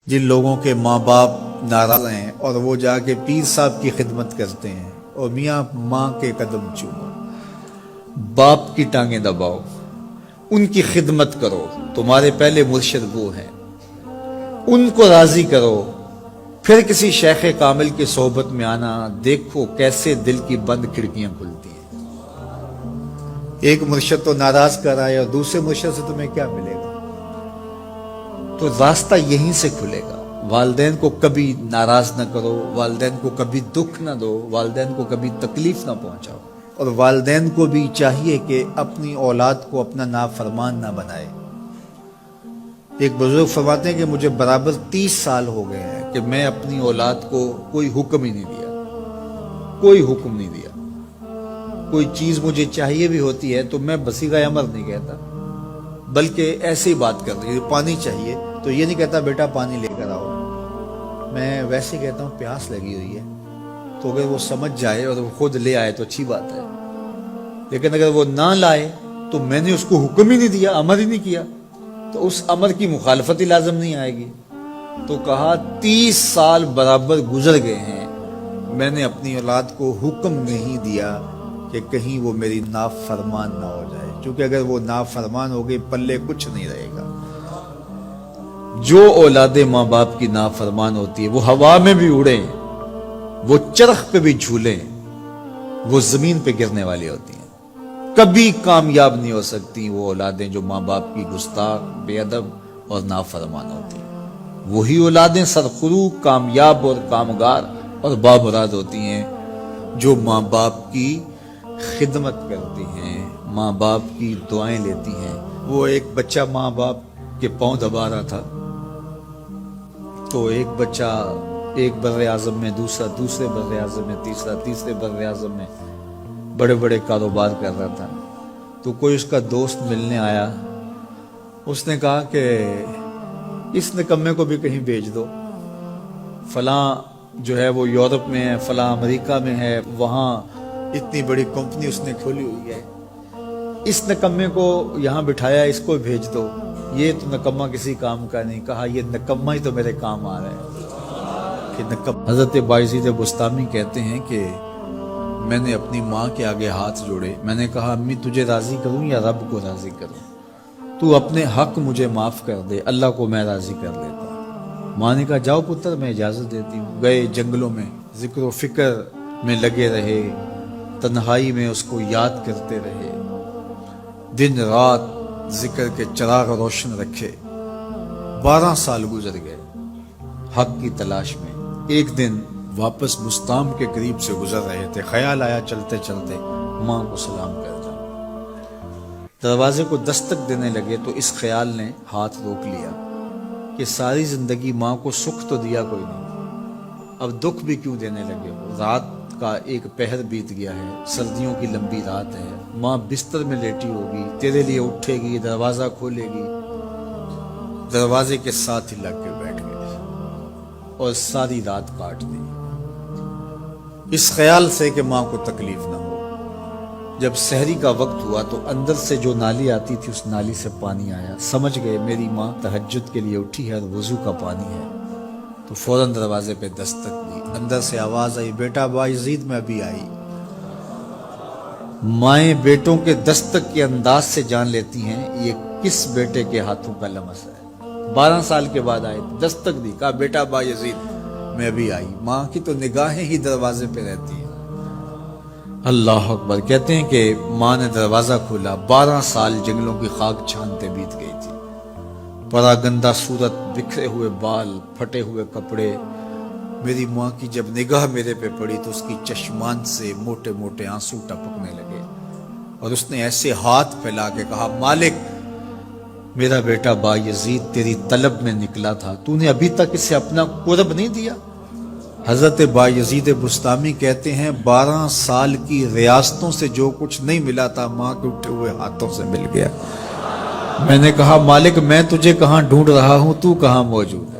جن لوگوں کے ماں باپ ناراض ہیں اور وہ جا کے پیر صاحب کی خدمت کرتے ہیں اور میاں ماں کے قدم چومو، باپ کی ٹانگیں دباؤ، ان کی خدمت کرو، تمہارے پہلے مرشد وہ ہیں، ان کو راضی کرو، پھر کسی شیخ کامل کی صحبت میں آنا، دیکھو کیسے دل کی بند کھڑکیاں کھلتی ہیں۔ ایک مرشد تو ناراض کر آئے اور دوسرے مرشد سے تمہیں کیا ملے گا؟ تو راستہ یہیں سے کھلے گا۔ والدین کو کبھی ناراض نہ کرو، والدین کو کبھی دکھ نہ دو، والدین کو کبھی تکلیف نہ پہنچاؤ، اور والدین کو بھی چاہیے کہ اپنی اولاد کو اپنا نافرمان نہ بنائے۔ ایک بزرگ فرماتے ہیں کہ مجھے برابر 30 سال ہو گئے ہیں کہ میں اپنی اولاد کو کوئی حکم ہی نہیں دیا، کوئی حکم نہیں دیا۔ کوئی چیز مجھے چاہیے بھی ہوتی ہے تو میں بصیغہ امر نہیں کہتا، بلکہ ایسی بات کر رہی ہے، پانی چاہیے تو یہ نہیں کہتا بیٹا پانی لے کر آؤ، میں ویسے کہتا ہوں پیاس لگی ہوئی ہے، تو اگر وہ سمجھ جائے اور وہ خود لے آئے تو اچھی بات ہے، لیکن اگر وہ نہ لائے تو میں نے اس کو حکم ہی نہیں دیا، امر ہی نہیں کیا، تو اس امر کی مخالفت ہی لازم نہیں آئے گی۔ تو کہا 30 سال برابر گزر گئے ہیں، میں نے اپنی اولاد کو حکم نہیں دیا کہ کہیں وہ میری نافرمان نہ ہو جائے، کیونکہ اگر وہ نافرمان ہو گئی پلے کچھ نہیں رہے گا۔ جو اولاد ماں باپ کی نافرمان ہوتی ہے وہ ہوا میں بھی اڑیں، وہ چرخ پہ بھی جھولیں، وہ زمین پہ گرنے والی ہوتی ہیں، کبھی کامیاب نہیں ہو سکتی وہ اولادیں جو ماں باپ کی گستاخ، بے ادب اور نافرمان ہوتی ہیں۔ وہی اولادیں سرخرو، کامیاب اور کامگار اور بامراد ہوتی ہیں جو ماں باپ کی خدمت کرتی ہیں، ماں باپ کی دعائیں لیتی ہیں۔ وہ ایک بچہ ماں باپ کے پاؤں دبا رہا تھا، تو ایک بچہ ایک بر اعظم میں، دوسرے بر اعظم میں، تیسرے بر اعظم میں بڑے بڑے کاروبار کر رہا تھا۔ تو کوئی اس کا دوست ملنے آیا، اس نے کہا کہ اس نکمے کو بھی کہیں بھیج دو، فلاں جو ہے وہ یورپ میں ہے، فلاں امریکہ میں ہے، وہاں اتنی بڑی کمپنی اس نے کھولی ہوئی ہے، اس نکمے کو یہاں بٹھایا، اس کو بھیج دو، یہ تو نکمہ کسی کام کا نہیں۔ کہا یہ نکمہ ہی تو میرے کام آ رہا ہے کہ نکمہ۔ حضرت بایزید بستامی کہتے ہیں کہ میں نے اپنی ماں کے آگے ہاتھ جوڑے، میں نے کہا امی تجھے راضی کروں یا رب کو راضی کروں؟ تو اپنے حق مجھے معاف کر دے، اللہ کو میں راضی کر لیتا ہوں۔ ماں نے کہا جاؤ پتر میں اجازت دیتی ہوں۔ گئے جنگلوں میں، ذکر و فکر میں لگے رہے، تنہائی میں اس کو یاد کرتے رہے، دن رات ذکر کے چراغ روشن رکھے۔ 12 سال گزر گئے حق کی تلاش میں۔ ایک دن واپس بستام کے قریب سے گزر رہے تھے، خیال آیا چلتے چلتے ماں کو سلام کر جاؤں۔ دروازے کو دستک دینے لگے تو اس خیال نے ہاتھ روک لیا کہ ساری زندگی ماں کو سکھ تو دیا کوئی نہیں، اب دکھ بھی کیوں دینے لگے ہو؟ رات کا ایک پہر بیت گیا ہے، سردیوں کی لمبی رات ہے، ماں بستر میں لیٹی ہوگی، تیرے لیے اٹھے گی، دروازہ کھولے گی، دروازے کے ساتھ ہی لگ کے بیٹھ گئے اور ساری رات کاٹ دی، اس خیال سے کہ ماں کو تکلیف نہ ہو۔ جب سحری کا وقت ہوا تو اندر سے جو نالی آتی تھی اس نالی سے پانی آیا، سمجھ گئے میری ماں تہجد کے لیے اٹھی ہے اور وضو کا پانی ہے، تو فوراً دروازے پہ دستک دی، اندر سے آواز آئی بیٹا بایزید میں ابھی آئی۔ مائیں بیٹوں کے دستک کے انداز سے جان لیتی ہیں یہ کس بیٹے کے ہاتھوں کا لمس ہے۔ 12 سال کے بعد آئے، دستک دی، کہا بیٹا بایزید میں ابھی آئی۔ ماں کی تو نگاہیں ہی دروازے پہ رہتی ہیں۔ اللہ اکبر۔ کہتے ہیں کہ ماں نے دروازہ کھولا، 12 سال جنگلوں کی خاک چھانتے بیت گئی تھی، پراگندہ صورت، بکھرے ہوئے بال، پھٹے ہوئے کپڑے۔ میری ماں کی جب نگاہ میرے پہ پڑی تو اس کی چشمان سے موٹے موٹے آنسو ٹپکنے لگے، اور اس نے ایسے ہاتھ پھیلا کے کہا مالک میرا بیٹا بایزید تیری طلب میں نکلا تھا، تو نے ابھی تک اسے اپنا قرب نہیں دیا۔ حضرت بایزید بستامی کہتے ہیں 12 سال کی ریاستوں سے جو کچھ نہیں ملا تھا ماں کے اٹھے ہوئے ہاتھوں سے مل گیا۔ میں نے کہا مالک میں تجھے کہاں ڈھونڈ رہا ہوں، تو کہاں موجود ہے؟